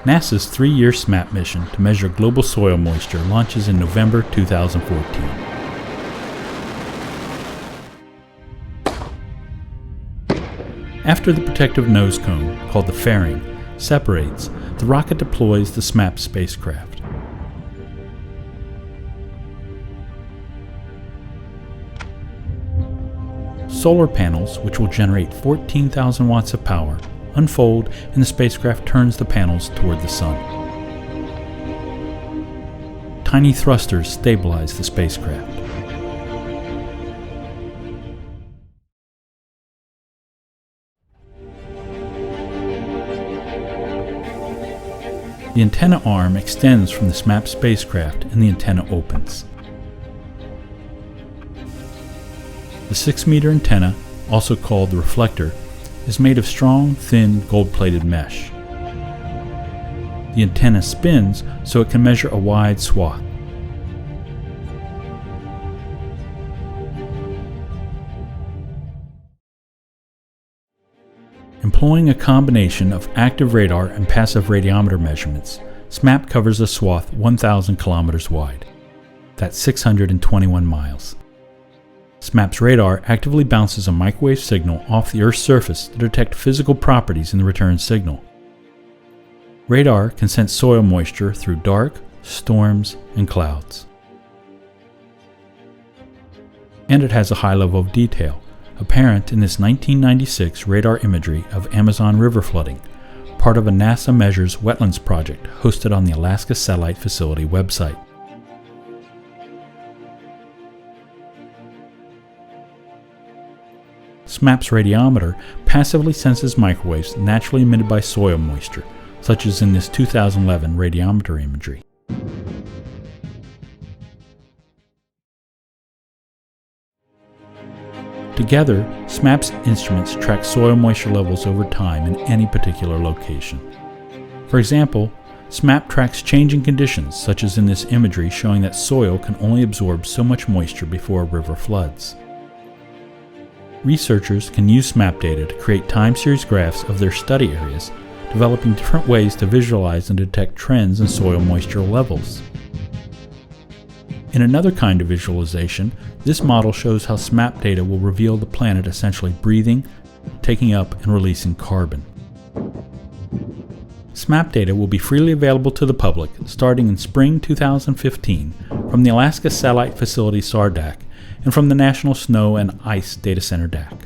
NASA's 3-year SMAP mission to measure global soil moisture launches in November 2014. After the protective nose cone, called the fairing, separates, the rocket deploys the SMAP spacecraft. Solar panels, which will generate 14,000 watts of power, unfold and the spacecraft turns the panels toward the sun. Tiny thrusters stabilize the spacecraft. The antenna arm extends from the SMAP spacecraft and the antenna opens. The 6-meter antenna, also called the reflector, is made of strong, thin, gold-plated mesh. The antenna spins so it can measure a wide swath. Employing a combination of active radar and passive radiometer measurements, SMAP covers a swath 1,000 kilometers wide. That's 621 miles. SMAP's radar actively bounces a microwave signal off the Earth's surface to detect physical properties in the return signal. Radar can sense soil moisture through dark, storms, and clouds. And it has a high level of detail, apparent in this 1996 radar imagery of Amazon river flooding, part of a NASA Measures Wetlands project hosted on the Alaska Satellite Facility website. SMAP's radiometer passively senses microwaves naturally emitted by soil moisture, such as in this 2011 radiometer imagery. Together, SMAP's instruments track soil moisture levels over time in any particular location. For example, SMAP tracks changing conditions, such as in this imagery showing that soil can only absorb so much moisture before a river floods. Researchers can use SMAP data to create time series graphs of their study areas, developing different ways to visualize and detect trends in soil moisture levels. In another kind of visualization, this model shows how SMAP data will reveal the planet essentially breathing, taking up and releasing carbon. SMAP data will be freely available to the public starting in spring 2015 from the Alaska Satellite Facility SAR DAC and from the National Snow and Ice Data Center DAC.